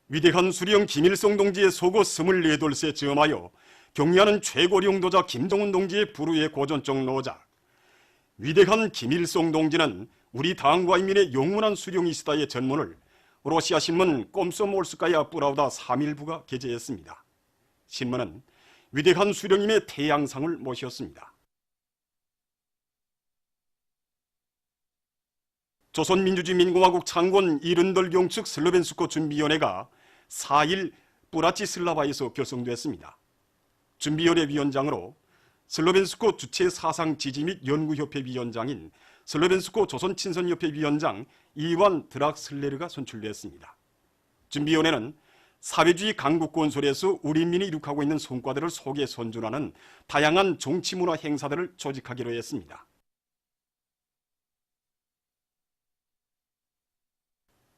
위대한 수령 김일성 동지의 소고 24돌세 즈음하여 경의하는 최고領導자 김정은 동지의 불후의 고전적 노작. 위대한 김일성 동지는 우리 당과 인민의 영원한 수령이시다의 전문을 러시아 신문 꼼소몰스카야 뿌라우다 3일부가 게재했습니다. 신문은 위대한 수령님의 태양상을 모셨습니다. 조선민주주의민공화국 창건 이른덜 경축 슬로벤스코 준비위원회가 4일 브라티슬라바에서 결성됐습니다. 준비위원회 위원장으로 슬로벤스코 주체 사상 지지 및 연구협회 위원장인 슬로벤스코 조선친선협회 위원장 이완 드락슬레르가 선출됐습니다. 준비위원회는 사회주의 강국건설에서 우리 인민이 이룩하고 있는 성과들을 소개 선준하는 다양한 정치문화 행사들을 조직하기로 했습니다.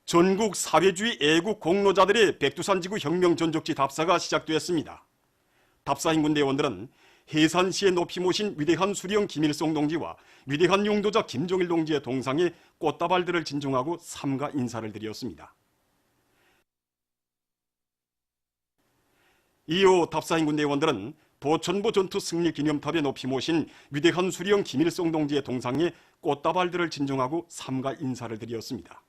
전국 사회주의 애국 공로자들의 백두산지구 혁명 전적지 답사가 시작되었습니다. 답사 행군대원들은 해산시에 높이 모신 위대한 수령 김일성 동지와 위대한 용도자 김정일 동지의 동상에 꽃다발들을 진중하고 삼가 인사를 드렸습니다. 이후 답사 행군대원들은 보천보 전투 승리 기념탑에 높이 모신 위대한 수령 김일성 동지의 동상에 꽃다발들을 진중하고 삼가 인사를 드렸습니다.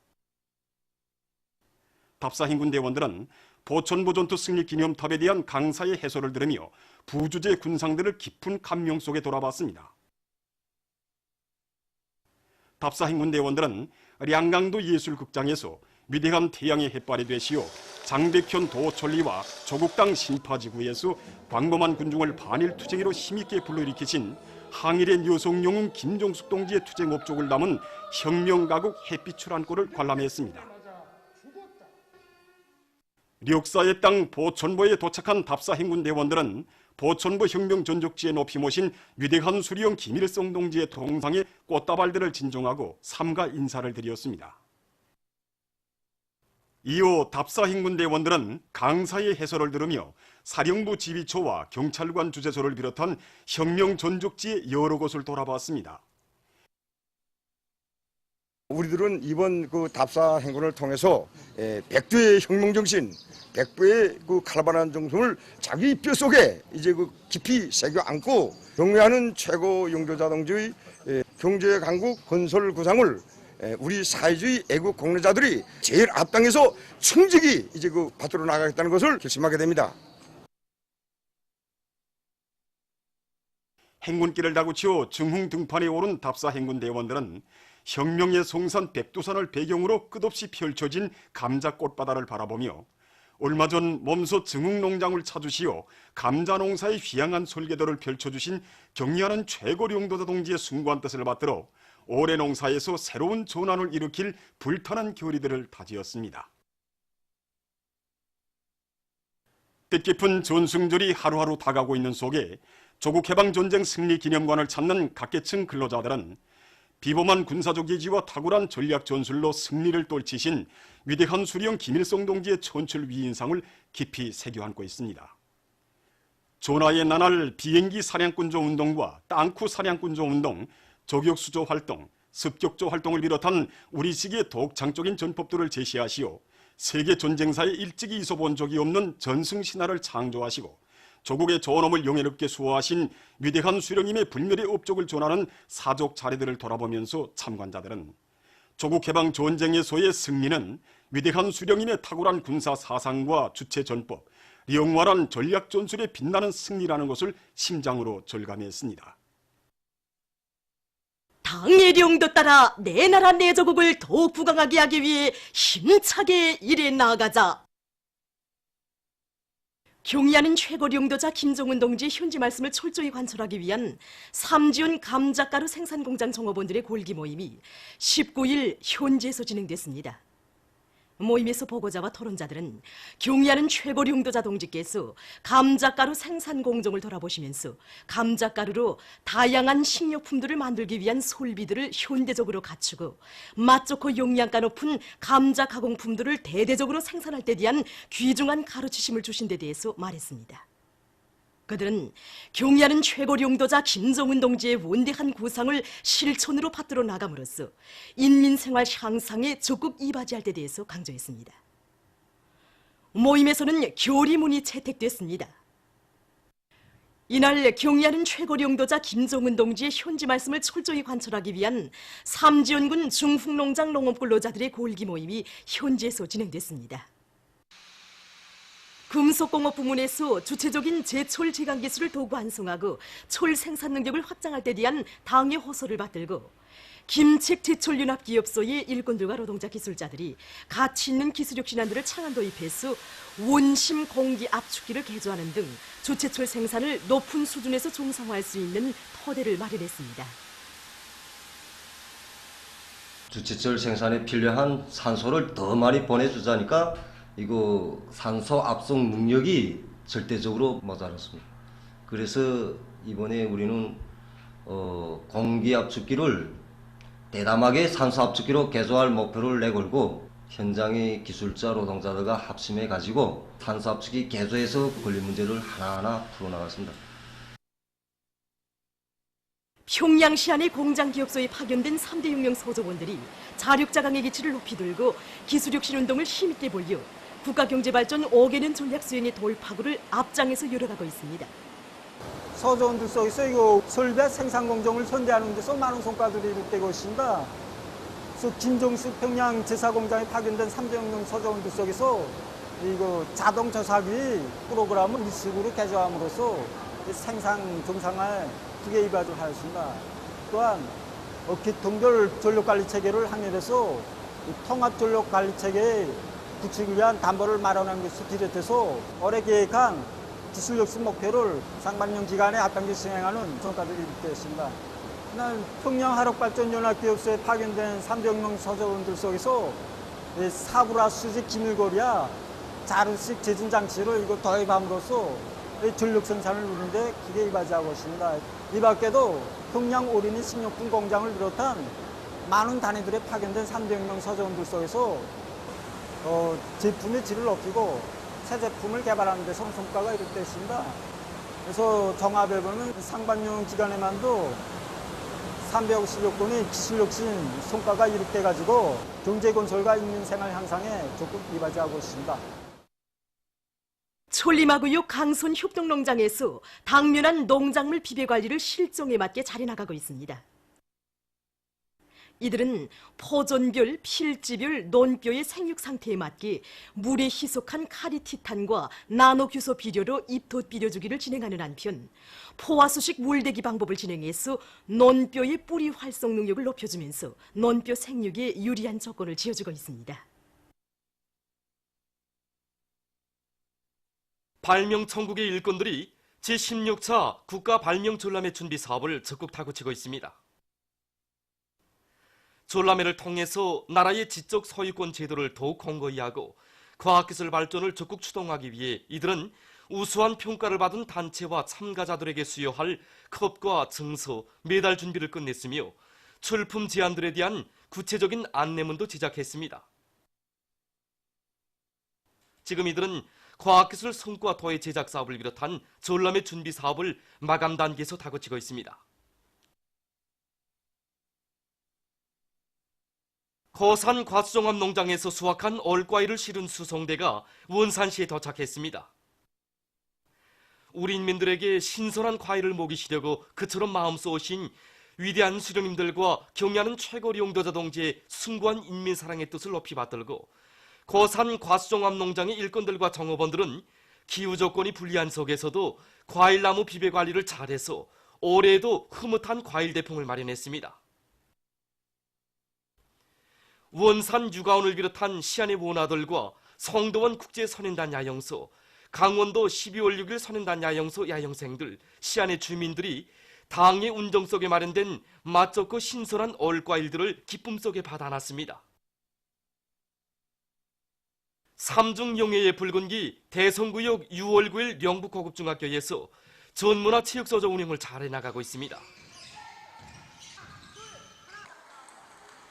답사 행군대원들은 보천보 전투 승리 기념탑에 대한 강사의 해설을 들으며 부주제 군상들을 깊은 감명 속에 돌아봤습니다. 답사 행군대원들은 량강도 예술극장에서 위대한 태양의 햇발이 되시어 장백현 도천리와 조국당 신파지구에서 광범한 군중을 반일투쟁으로 힘있게 불러일으키신 항일의 여성 영웅 김종숙 동지의 투쟁 업적을 담은 혁명가국 햇빛을 안고를 관람했습니다. 력사의 땅 보천보에 도착한 답사 행군대원들은 보천보 혁명 전적지에 높이 모신 위대한 수령 김일성 동지의 동상에 꽃다발들을 진중하고 삼가 인사를 드렸습니다. 이후 답사 행군대원들은 강사의 해설을 들으며 사령부 지휘초와 경찰관 주재소를 비롯한 혁명 전적지의 여러 곳을 돌아봤습니다. 우리들은 이번 그 답사 행군을 통해서 백두의 혁명정신, 백부의 그 칼바람 정신을 자기 뼈속에 이제 그 깊이 새겨 안고 경의하는 최고 용도자 동지의 경제 강국 건설 구상을 우리 사회주의 애국 공로자들이 제일 앞당에서 충직히 이제 그 받들어 나가겠다는 것을 결심하게 됩니다. 행군길을 다구치어 증흥 등판에 오른 답사 행군대원들은 혁명의 송산 백두산을 배경으로 끝없이 펼쳐진 감자꽃바다를 바라보며 얼마 전 몸소 증흥농장을 찾으시어 감자농사의 휘양한 설계도를 펼쳐주신 경의하는 최고 용도자 동지의 숭고한 뜻을 받들어 올해 농사에서 새로운 전환을 일으킬 불타는 결의들을 다지었습니다. 뜻깊은 전승절이 하루하루 다가오고 있는 속에 조국해방전쟁 승리기념관을 찾는 각계층 근로자들은 비범한 군사적 예지와 탁월한 전략 전술로 승리를 떨치신 위대한 수령 김일성 동지의 천출 위인상을 깊이 새겨 안고 있습니다. 전하의 나날 비행기 사냥꾼조 운동과 땅쿠 사냥꾼조 운동, 저격수조 활동, 습격조 활동을 비롯한 우리식의 독창적인 전법들을 제시하시어 세계 전쟁사에 일찍이 있어본 적이 없는 전승신화를 창조하시고 조국의 존엄을 영예롭게 수호하신 위대한 수령님의 불멸의 업적을 전하는 사족 차례들을 돌아보면서 참관자들은 조국 해방 전쟁에서의 승리는 위대한 수령님의 탁월한 군사 사상과 주체 전법, 영원한 전략 전술에 빛나는 승리라는 것을 심장으로 절감했습니다. 당의 령도 따라 내 나라 내 조국을 더욱 부강하게 하기 위해 힘차게 일해 나가자. 경의하는 최고 용도자 김정은 동지의 현지 말씀을 철저히 관철하기 위한 삼지연 감자가루 생산공장 종업원들의 골기 모임이 19일 현지에서 진행됐습니다. 모임에서 보고자와 토론자들은 경의하는 최고 용도자 동지께서 감자가루 생산 공정을 돌아보시면서 감자가루로 다양한 식료품들을 만들기 위한 설비들을 현대적으로 갖추고 맛 좋고 영양가 높은 감자 가공품들을 대대적으로 생산할 때 대한 귀중한 가르치심을 주신 데 대해서 말했습니다. 그들은 경의하는 최고 용도자 김정은 동지의 원대한 구상을 실천으로 받들어 나감으로써 인민생활 향상에 적극 이바지할 데 대해서 강조했습니다. 모임에서는 교리문이 채택됐습니다. 이날 경의하는 최고 용도자 김종은 동지의 현지 말씀을 철저히 관철하기 위한 삼지연군 중흥농장 농업근로자들의 골기 모임이 현지에서 진행됐습니다. 금속공업 부문에서 주체적인 제철 제강 기술을 도구 완성하고 철 생산 능력을 확장할 때 대한 당의 호소를 받들고 김책 제철 융합 기업소의 일꾼들과 노동자 기술자들이 가치 있는 기술력 신안들을 창안 도입해서 원심 공기 압축기를 개조하는 등 주체철 생산을 높은 수준에서 정상화할 수 있는 토대를 마련했습니다. 주체철 생산에 필요한 산소를 더 많이 보내주자니까 이거 산소 압속 능력이 절대적으로 모자랐습니다. 그래서 이번에 우리는 공기 압축기를 대담하게 산소 압축기로 개조할 목표를 내걸고 현장의 기술자 노동자들과 합심해 가지고 산소 압축기 개조해서 권리 문제를 하나하나 풀어나갔습니다. 평양시 안의 공장 기업소에 파견된 3대 혁명 소조원들이 자력자 강의 기치를 높이 들고 기술혁신 운동을 힘있게 벌여 국가경제발전 5개년 전략 수행의 돌파구를 앞장에서 이뤄가고 있습니다. 서조원들 속에서 이거 설배 생산 공정을 선대하는 데서 많은 성과들이 이룩되고 있습니다. 그래서 김종숙 평양 제사공장에 파견된 3대 혁명 서조원들 속에서 이거 자동 저사기 프로그램을 일식으로 개조함으로써 생산 정상화에 크게 이바지를 하였습니다. 또한 기통별 전력관리 체계를 확립해서 통합전력관리 체계의 구축을 위한 담보를 마련한 것을 비롯해서 올해 계획한 기술혁신 목표를 상반년 기간에 앞당겨 수행하는 성과들이 이룩되었습니다. 이날 평양화력발전연합기업소에 파견된 3대 혁명 서조원들 속에서 사브라 수직 기밀고리와 자루식 제진장치를 이거 도입함으로써 전력 생산을 누리는 데 크게 이바지하고 있습니다. 이 밖에도 평양 올인이 식료품 공장을 비롯한 많은 단위들에 파견된 3대 혁명 서조원들 속에서 제품의 질을 높이고 새 제품을 개발하는 데 성과가 이룩됐습니다. 그래서 종합해보면 상반년 기간에만도 350여 건의 기술혁신 성과가 이룩돼가지고 경제건설과 인민생활 향상에 적극 이바지하고 있습니다. 촐림하구역 강손 협동농장에서 당면한 농작물 비배관리를 실종에 맞게 잘해나가고 있습니다. 이들은 포존별, 필지별, 논뼈의 생육 상태에 맞게 물에 희석한 카리티탄과 나노규소 비료로 입덧 비료주기를 진행하는 한편 포화수식 물대기 방법을 진행해서 논뼈의 뿌리 활성 능력을 높여주면서 논뼈 생육에 유리한 조건을 지어주고 있습니다. 발명천국의 일꾼들이 제16차 국가발명전람회 준비 사업을 적극 타구치고 있습니다. 전람회를 통해서 나라의 지적 소유권 제도를 더욱 공고히 하고 과학기술 발전을 적극 추동하기 위해 이들은 우수한 평가를 받은 단체와 참가자들에게 수여할 컵과 증서, 메달 준비를 끝냈으며 출품 제안들에 대한 구체적인 안내문도 제작했습니다. 지금 이들은 과학기술 성과 도의 제작 사업을 비롯한 전람회 준비 사업을 마감 단계에서 다그치고 있습니다. 거산 과수종합 농장에서 수확한 얼과일을 실은 수송대가 원산시에 도착했습니다. 우리 인민들에게 신선한 과일을 먹이시려고 그처럼 마음 쏘신 위대한 수령님들과 경의하는 최고 용도자 동지의 숭고한 인민사랑의 뜻을 높이 받들고 거산 과수종합 농장의 일꾼들과 정업원들은 기후조건이 불리한 속에서도 과일나무 비배 관리를 잘해서 올해에도 흐뭇한 과일 대풍을 마련했습니다. 원산 유가원을 비롯한 시안의 원아들과 성도원 국제선인단 야영소, 강원도 12월 6일 선인단 야영소 야영생들, 시안의 주민들이 당의 운정 속에 마련된 맛좋고 신선한 얼과일들을 기쁨 속에 받아놨습니다. 삼중영예의 붉은기 대성구역 6월 9일 영북고급중학교에서 전문화체육소조 운영을 잘 해나가고 있습니다.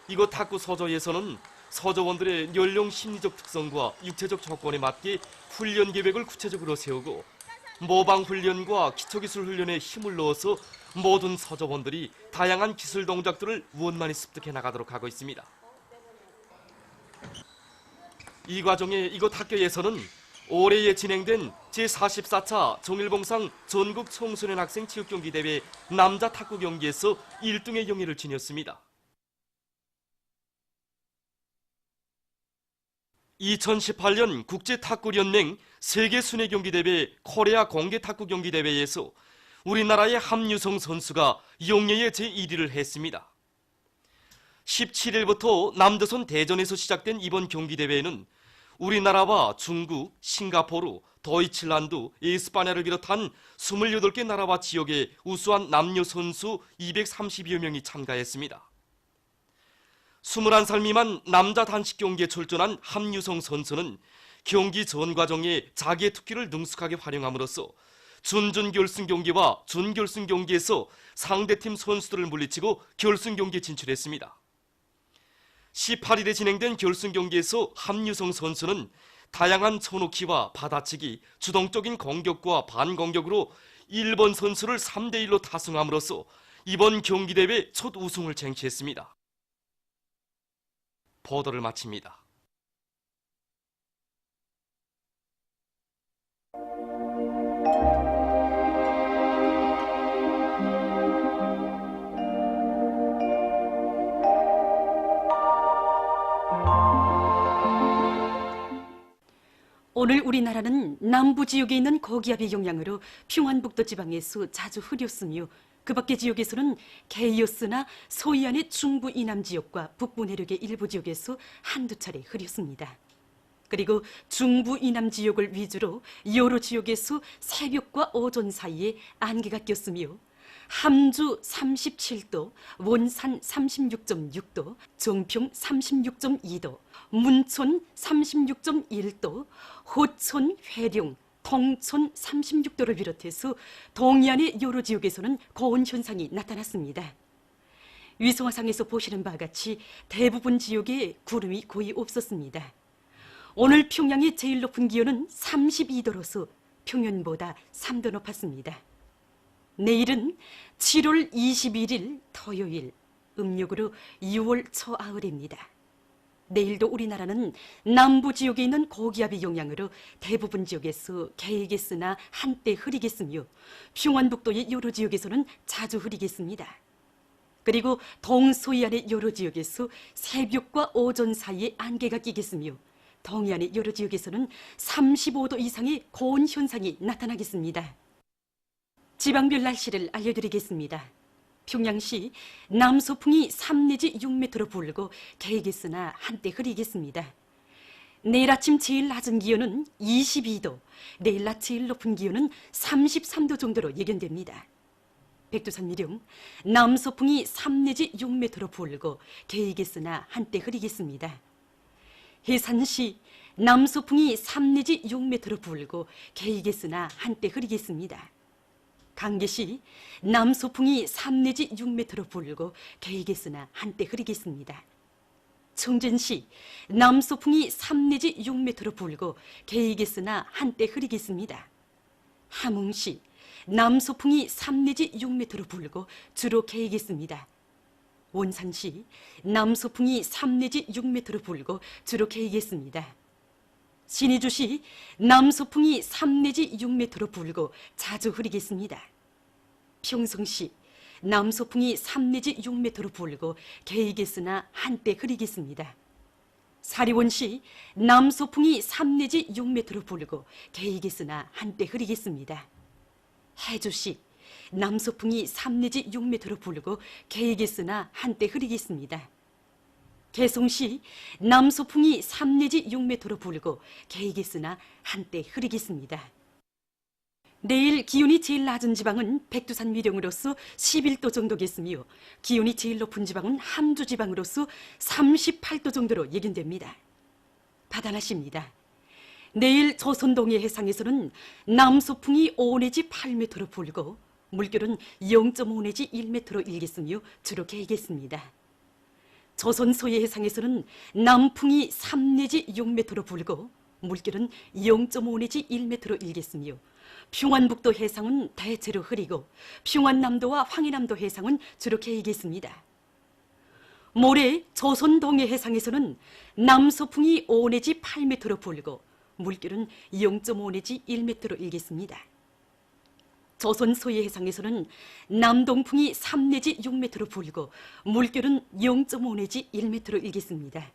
이곳 탁구 서조에서는 서조원들의 연령 심리적 특성과 육체적 조건에 맞게 훈련 계획을 구체적으로 세우고 모방 훈련과 기초기술 훈련에 힘을 넣어서 모든 서조원들이 다양한 기술 동작들을 원만히 습득해 나가도록 하고 있습니다. 이 과정에 이곳 학교에서는 올해에 진행된 제44차 정일봉상 전국 청소년 학생 체육경기 대회 남자 탁구 경기에서 1등의 영예를 지녔습니다. 2018년 국제탁구연맹 세계순회경기대회 코리아 공개탁구경기대회에서 우리나라의 함유성 선수가 영예의 제1위를 했습니다. 17일부터 남조선 대전에서 시작된 이번 경기대회는 우리나라와 중국, 싱가포르, 도이칠란드, 에스파냐를 비롯한 28개 나라와 지역의 우수한 남녀 선수 230여 명이 참가했습니다. 21살 미만 남자 단식 경기에 출전한 함유성 선수는 경기 전 과정에 자기의 투기를 능숙하게 활용함으로써 준결승 경기와 준결승 경기에서 상대팀 선수들을 물리치고 결승 경기에 진출했습니다. 18일에 진행된 결승 경기에서 함유성 선수는 다양한 쳐놓기와 받아치기, 주동적인 공격과 반공격으로 일본 선수를 3대1로 다승함으로써 이번 경기대회 첫 우승을 쟁취했습니다. 보도를 마칩니다. 오늘 우리나라는 남부 지역에 있는 고기압의 영향으로 평안북도 지방에서 자주 흐렸으며 그 밖의 지역에서는 게이오스나 소이안의 중부 이남 지역과 북부 내륙의 일부 지역에서 한두 차례 흐렸습니다. 그리고 중부 이남 지역을 위주로 여러 지역에서 새벽과 오전 사이에 안개가 꼈으며 함주 37도, 원산 36.6도, 정평 36.2도, 문촌 36.1도, 호촌, 회룡, 통촌 36도를 비롯해서 동해안의 여러 지역에서는 고온 현상이 나타났습니다. 위성화상에서 보시는 바와 같이 대부분 지역에 구름이 거의 없었습니다. 오늘 평양의 제일 높은 기온은 32도로서 평년보다 3도 높았습니다. 내일은 7월 21일 토요일, 음력으로 6월 초아흘입니다. 내일도 우리나라는 남부 지역에 있는 고기압의 영향으로 대부분 지역에서 개겠으나 한때 흐리겠으며 평안북도의 여러 지역에서는 자주 흐리겠습니다. 그리고 동서해안의 여러 지역에서 새벽과 오전 사이에 안개가 끼겠으며 동해안의 여러 지역에서는 35도 이상의 고온 현상이 나타나겠습니다. 지방별 날씨를 알려드리겠습니다. 평양시 남서풍이 3 내지 6m로 불고 개겠으나 한때 흐리겠습니다. 내일 아침 제일 낮은 기온은 22도, 내일 낮 제일 높은 기온은 33도 정도로 예견됩니다. 백두산미령 남서풍이 3 내지 6m로 불고 개겠으나 한때 흐리겠습니다. 해산시 남서풍이 3 내지 6m로 불고 개겠으나 한때 흐리겠습니다. 강계시 남서풍이 3 내지 6m로 불고 개겠으나 한때 흐리겠습니다. 청진시 남서풍이 3 내지 6m로 불고 개겠으나 한때 흐리겠습니다. 함흥시 남서풍이 3 내지 6m로 불고 주로 개겠습니다. 원산시 남서풍이 3 내지 6m로 불고 주로 개겠습니다. 신의주시 남서풍이 3 내지 6m로 불고 자주 흐리겠습니다. 평성시 남서풍이 3 내지 6m로 불고 개겠으나 한때 흐리겠습니다. 사리원시 남서풍이 3 내지 6m로 불고 개겠으나 한때 흐리겠습니다. 해주시 남서풍이 3 내지 6m로 불고 개겠으나 한때 흐리겠습니다. 개송시 남서풍이 3 내지 6m로 불고 개겠으나 한때 흐리겠습니다. 내일 기온이 제일 낮은 지방은 백두산 미령으로서 11도 정도겠으며 기온이 제일 높은 지방은 함주 지방으로서 38도 정도로 예견됩니다. 바다날씨입니다. 내일 조선 동해 해상에서는 남서풍이 5 내지 8m로 불고 물결은 0.5 내지 1m로 일겠으며 주로 개겠습니다. 조선 서해 해상에서는 남풍이 3 내지 6m로 불고 물결은 0.5 내지 1m로 일겠으며 평안북도 해상은 대체로 흐리고 평안남도와 황해남도 해상은 주로 개겠습니다. 모레 조선 동해 해상에서는 남서풍이 5 내지 8m로 불고 물결은 0.5 내지 1m로 일겠습니다. 조선 서해 해상에서는 남동풍이 3 내지 6m로 불고 물결은 0.5 내지 1m로 일겠습니다.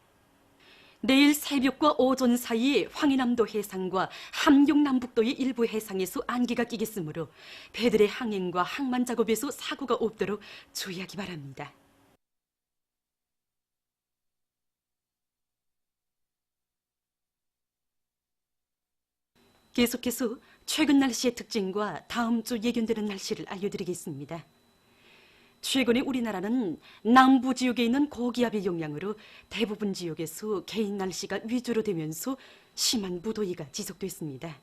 내일 새벽과 오전 사이에 황해남도 해상과 함경 남북도의 일부 해상에서 안개가 끼겠으므로 배들의 항행과 항만 작업에서 사고가 없도록 주의하기 바랍니다. 계속해서 최근 날씨의 특징과 다음 주 예견되는 날씨를 알려드리겠습니다. 최근에 우리나라는 남부 지역에 있는 고기압의 영향으로 대부분 지역에서 개인 날씨가 위주로 되면서 심한 무더위가 지속됐습니다.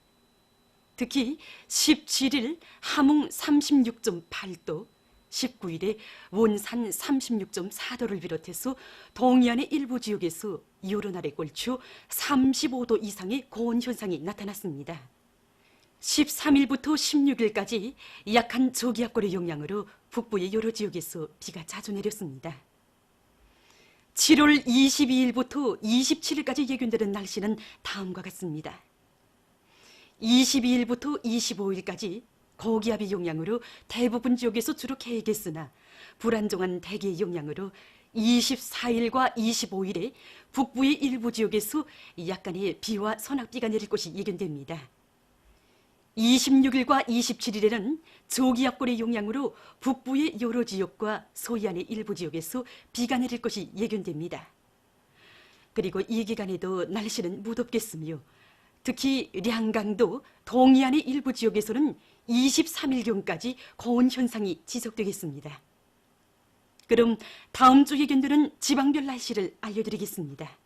특히 17일 함흥 36.8도, 19일에 원산 36.4도를 비롯해서 동해안의 일부 지역에서 여러 날에 걸쳐 35도 이상의 고온 현상이 나타났습니다. 13일부터 16일까지 약한 저기압골의 영향으로 북부의 여러 지역에서 비가 자주 내렸습니다. 7월 22일부터 27일까지 예견되는 날씨는 다음과 같습니다. 22일부터 25일까지 고기압의 영향으로 대부분 지역에서 주로 개겠으나 불안정한 대기의 영향으로 24일과 25일에 북부의 일부 지역에서 약간의 비와 소낙비가 내릴 것이 예견됩니다. 26일과 27일에는 저기압골의 영향으로 북부의 여러 지역과 서해안의 일부 지역에서 비가 내릴 것이 예견됩니다. 그리고 이 기간에도 날씨는 무덥겠으며 특히 량강도 동해안의 일부 지역에서는 23일경까지 고온 현상이 지속되겠습니다. 그럼 다음 주 예견되는 지방별 날씨를 알려드리겠습니다.